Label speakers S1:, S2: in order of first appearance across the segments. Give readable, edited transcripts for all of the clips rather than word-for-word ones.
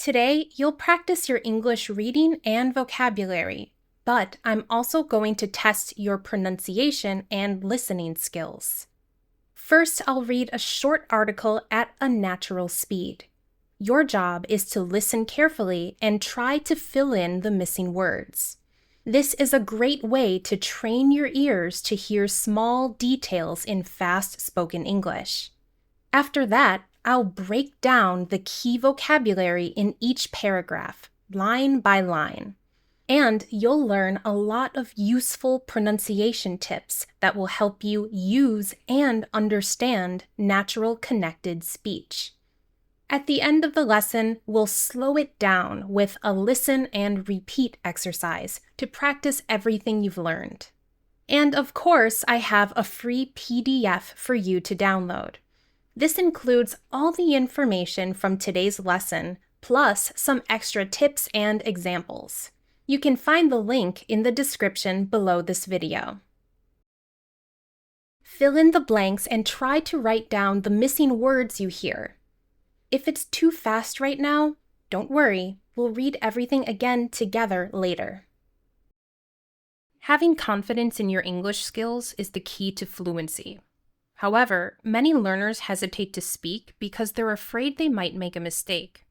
S1: Today, you'll practice your English reading and vocabulary, but I'm also going to test your pronunciation and listening skills. First, I'll read a short article at a natural speed. Your job is to listen carefully and try to fill in the missing words. This is a great way to train your ears to hear small details in fast-spoken English. After that, I'll break down the key vocabulary in each paragraph, line by line. And you'll learn a lot of useful pronunciation tips that will help you use and understand natural connected speech. At the end of the lesson, we'll slow it down with a listen and repeat exercise to practice everything you've learned. And of course, I have a free PDF for you to download. This includes all the information from today's lesson, plus some extra tips and examples. You can find the link in the description below this video. Fill in the blanks and try to write down the missing words you hear. If it's too fast right now, don't worry, we'll read everything again together later. Having confidence in your English skills is the key to fluency. However, many learners hesitate to speak because they're afraid they might make a mistake.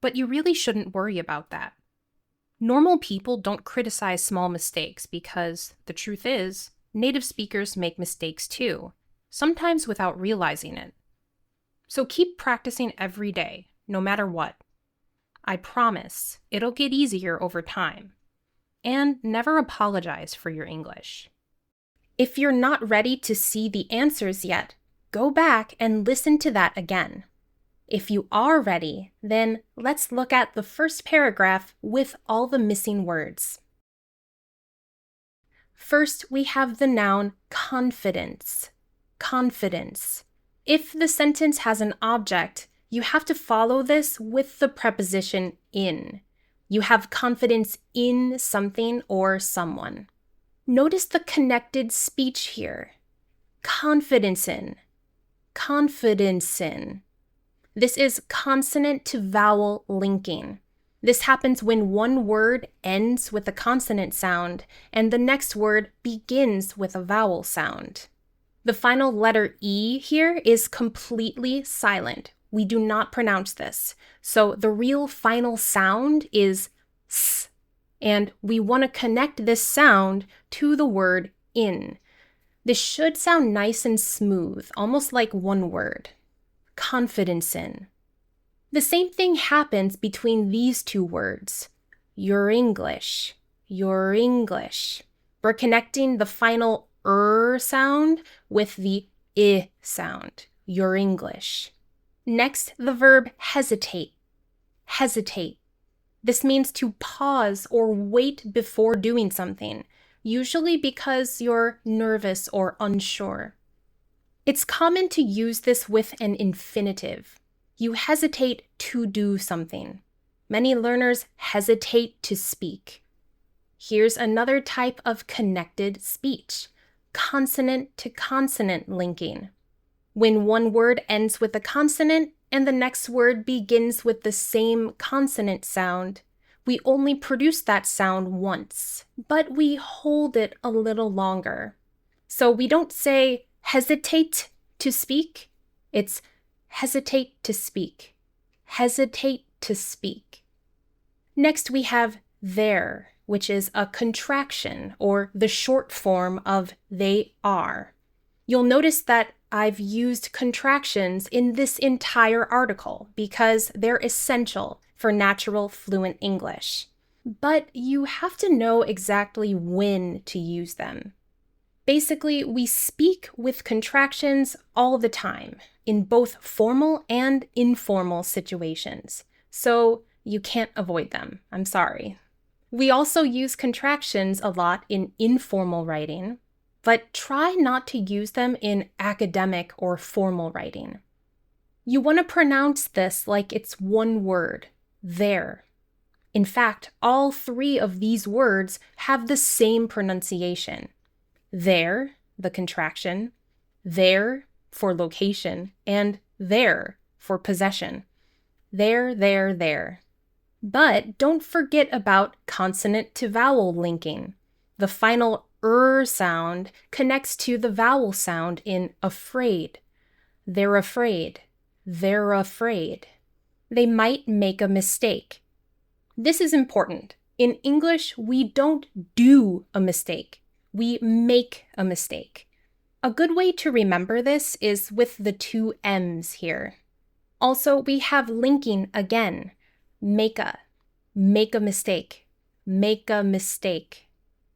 S1: But you really shouldn't worry about that. Normal people don't criticize small mistakes because, the truth is, native speakers make mistakes too, sometimes without realizing it. So keep practicing every day, no matter what. I promise it'll get easier over time. And never apologize for your English. If you're not ready to see the answers yet, go back and listen to that again. If you are ready, then let's look at the first paragraph with all the missing words. First, we have the noun confidence. Confidence. If the sentence has an object, you have to follow this with the preposition in. You have confidence in something or someone. Notice the connected speech here. Confidence in. Confidence in. This is consonant to vowel linking. This happens when one word ends with a consonant sound and the next word begins with a vowel sound. The final letter E here is completely silent. We do not pronounce this. So the real final sound is S. And we want to connect this sound to the word in. This should sound nice and smooth, almost like one word. Confidence in. The same thing happens between these two words. Your English. Your English. We're connecting the final sound with the I sound. Your English. Next, the verb hesitate. Hesitate. This means to pause or wait before doing something, usually because you're nervous or unsure. It's common to use this with an infinitive. You hesitate to do something. Many learners hesitate to speak. Here's another type of connected speech, consonant to consonant linking. When one word ends with a consonant and the next word begins with the same consonant sound, we only produce that sound once, but we hold it a little longer. So we don't say hesitate to speak, it's hesitate to speak. Hesitate to speak. Next we have there, which is a contraction or the short form of they are. You'll notice that I've used contractions in this entire article because they're essential for natural fluent English. But you have to know exactly when to use them. Basically, we speak with contractions all the time, in both formal and informal situations. So you can't avoid them. I'm sorry. We also use contractions a lot in informal writing, but try not to use them in academic or formal writing. You want to pronounce this like it's one word, there. In fact, all three of these words have the same pronunciation. There, the contraction, there for location, and there for possession. There. But don't forget about consonant to vowel linking. The final sound connects to the vowel sound in afraid. They're afraid. They're afraid. They might make a mistake. This is important. In English, we don't do a mistake. We make a mistake. A good way to remember this is with the two M's here. Also, we have linking again. Make a mistake. Make a mistake.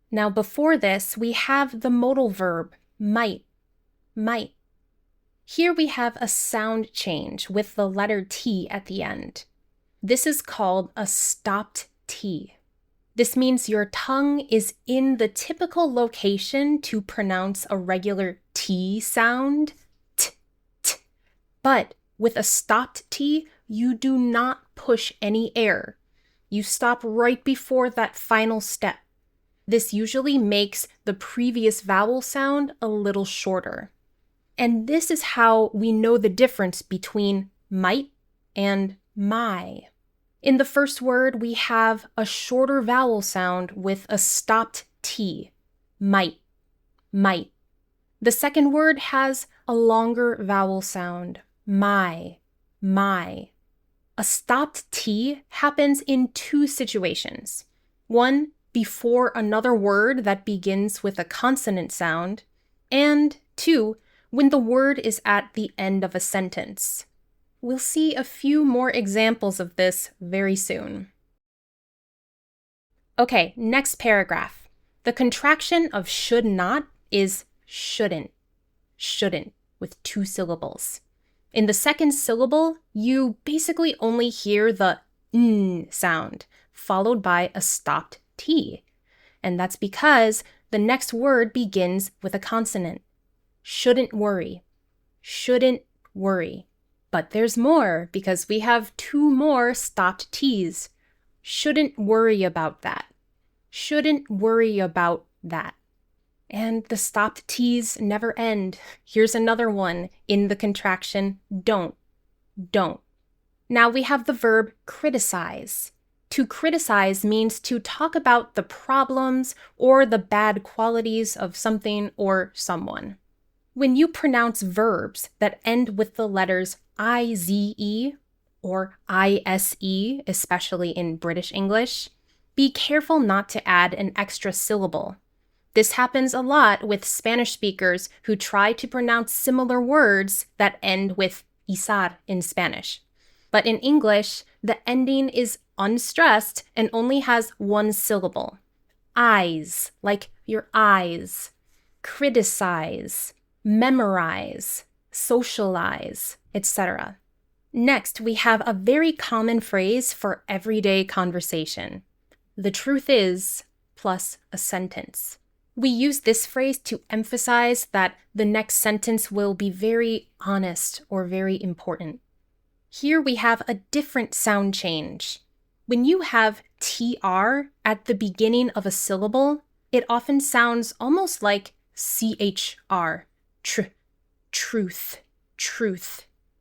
S1: Now, before this, we have the modal verb, might. Here we have a sound change with the letter T at the end. This is called a stopped T. This means your tongue is in the typical location to pronounce a regular T sound, t. But with a stopped T, you do not push any air. You stop right before that final step. This usually makes the previous vowel sound a little shorter. And this is how we know the difference between might and my. In the first word, we have a shorter vowel sound with a stopped T. Might. The second word has a longer vowel sound. My. A stopped T happens in two situations. One, before another word that begins with a consonant sound, and two, when the word is at the end of a sentence. We'll see a few more examples of this very soon. Okay, next paragraph. The contraction of should not is shouldn't, with 2 syllables. In the second syllable, you basically only hear the n sound, followed by a stopped T. And that's because the next word begins with a consonant. Shouldn't worry. But there's more, because we have 2 more stopped T's. Shouldn't worry about that. And the stopped T's never end. Here's another one in the contraction, don't. Now we have the verb criticize. To criticize means to talk about the problems or the bad qualities of something or someone. When you pronounce verbs that end with the letters IZE or ISE, especially in British English, be careful not to add an extra syllable. This happens a lot with Spanish speakers who try to pronounce similar words that end with isar in Spanish. But in English, the ending is unstressed and only has 1 syllable. Eyes, like your eyes. Criticize, memorize, socialize, etc. Next, we have a very common phrase for everyday conversation. The truth is, plus a sentence. We use this phrase to emphasize that the next sentence will be very honest or very important. Here we have a different sound change. When you have TR at the beginning of a syllable, it often sounds almost like CHR, truth.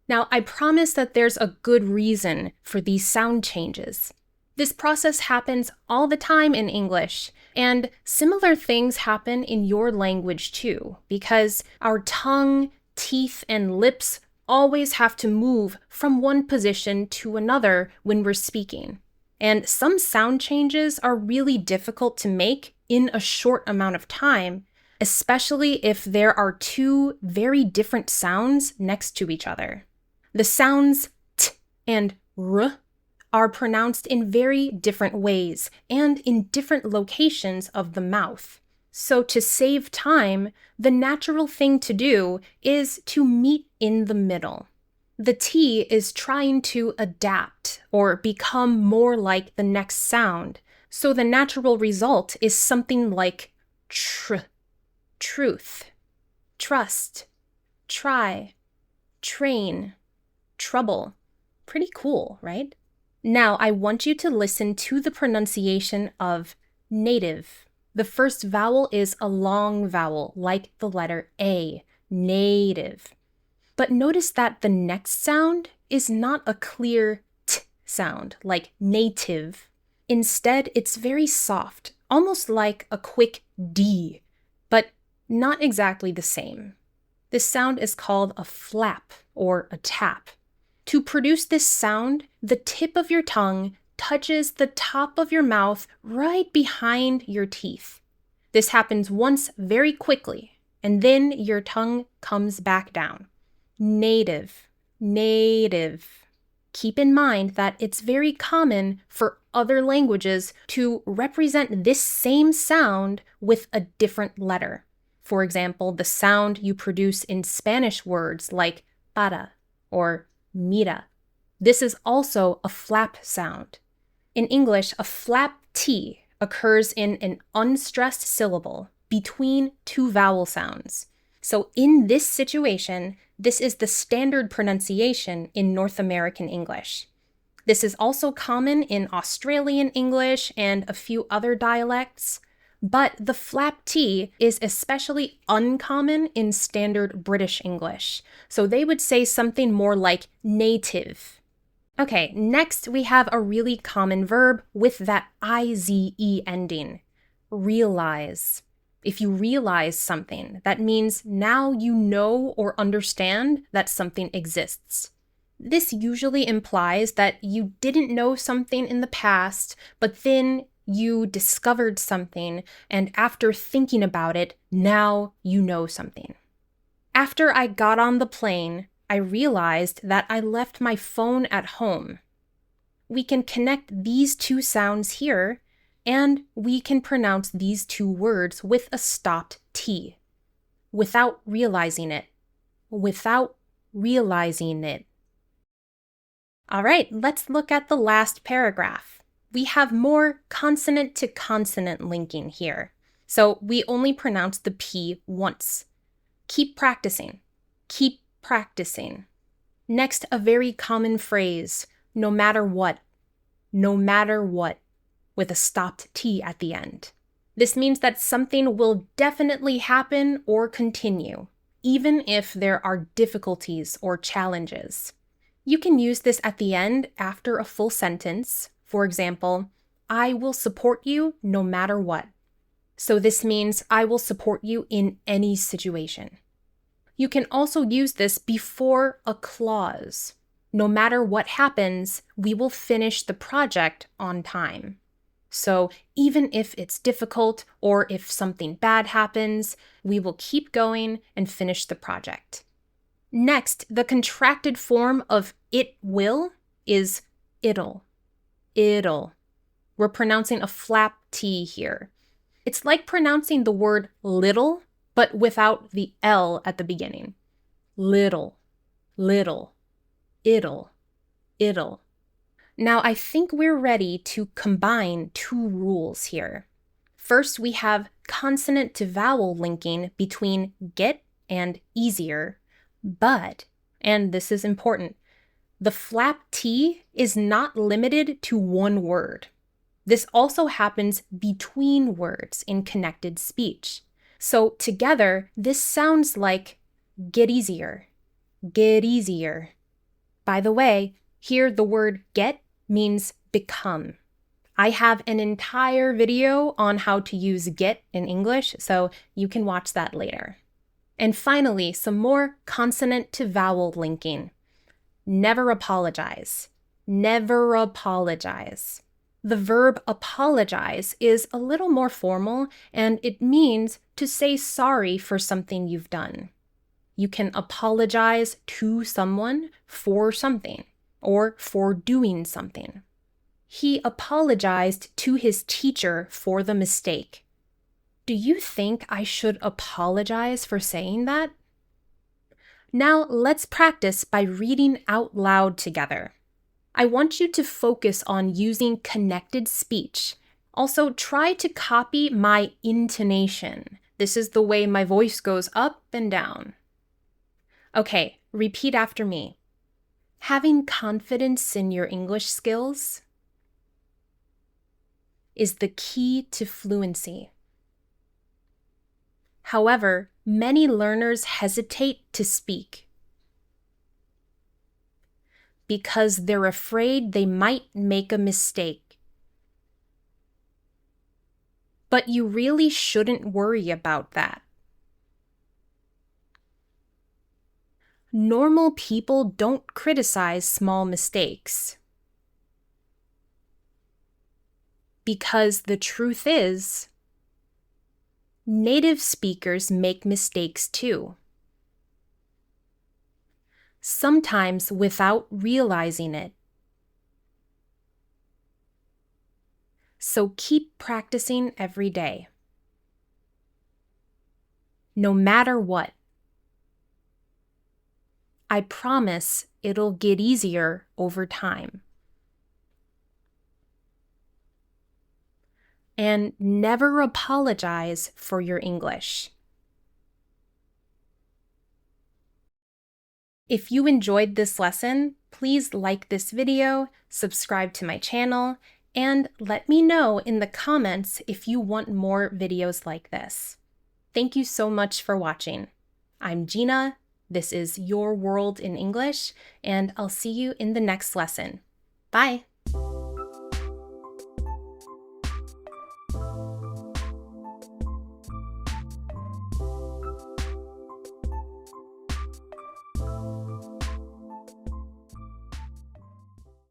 S1: Now, I promise that there's a good reason for these sound changes. This process happens all the time in English, and similar things happen in your language too, because our tongue, teeth, and lips always have to move from one position to another when we're speaking. And some sound changes are really difficult to make in a short amount of time, especially if there are 2 very different sounds next to each other. The sounds t and r are pronounced in very different ways and in different locations of the mouth. So to save time, the natural thing to do is to meet in the middle. The T is trying to adapt or become more like the next sound, so the natural result is something like truth, trust, try, train, trouble. Pretty cool, right? Now I want you to listen to the pronunciation of native. The first vowel is a long vowel, like the letter A, native. But notice that the next sound is not a clear T. sound, like native. Instead, it's very soft, almost like a quick D, but not exactly the same. This sound is called a flap or a tap. To produce this sound, the tip of your tongue touches the top of your mouth right behind your teeth. This happens once very quickly, and then your tongue comes back down. Native, native. Keep in mind that it's very common for other languages to represent this same sound with a different letter. For example, the sound you produce in Spanish words like para or mira. This is also a flap sound. In English, a flap T occurs in an unstressed syllable between two vowel sounds. So in this situation, this is the standard pronunciation in North American English. This is also common in Australian English and a few other dialects, but the flap T is especially uncommon in standard British English. So they would say something more like native. Okay, next we have a really common verb with that IZE ending, realize. If you realize something, that means now you know or understand that something exists. This usually implies that you didn't know something in the past, but then you discovered something, and after thinking about it, now you know something. After I got on the plane, I realized that I left my phone at home. We can connect these two sounds here, and we can pronounce these two words with a stopped T, without realizing it. Without realizing it. All right, let's look at the last paragraph. We have more consonant to consonant linking here, so we only pronounce the P once. Keep practicing. Keep practicing. Next, a very common phrase, no matter what. No matter what, with a stopped T at the end. This means that something will definitely happen or continue, even if there are difficulties or challenges. You can use this at the end after a full sentence. For example, I will support you no matter what. So this means I will support you in any situation. You can also use this before a clause. No matter what happens, we will finish the project on time. So even if it's difficult or if something bad happens, we will keep going and finish the project. Next, the contracted form of it will is it'll. It'll. We're pronouncing a flap T here. It's like pronouncing the word little, but without the L at the beginning. Little, little, it'll, it'll. Now, I think we're ready to combine two rules here. First, we have consonant to vowel linking between get and easier, but, and this is important, the flap T is not limited to one word. This also happens between words in connected speech. So together, this sounds like get easier, get easier. By the way, here the word get means become. I have an entire video on how to use get in English, so you can watch that later. And finally, some more consonant to vowel linking. Never apologize. Never apologize. The verb apologize is a little more formal, and it means to say sorry for something you've done. You can apologize to someone for something, or for doing something. He apologized to his teacher for the mistake. Do you think I should apologize for saying that? Now let's practice by reading out loud together. I want you to focus on using connected speech. Also, try to copy my intonation. This is the way my voice goes up and down. Okay, repeat after me. Having confidence in your English skills is the key to fluency. However, many learners hesitate to speak. because they're afraid they might make a mistake. But you really shouldn't worry about that. Normal people don't criticize small mistakes. Because the truth is, native speakers make mistakes too. Sometimes without realizing it. So keep practicing every day. No matter what. I promise it'll get easier over time. And never apologize for your English. If you enjoyed this lesson, please like this video, subscribe to my channel, and let me know in the comments if you want more videos like this. Thank you so much for watching. I'm Gina. This is Your World in English, and I'll see you in the next lesson. Bye!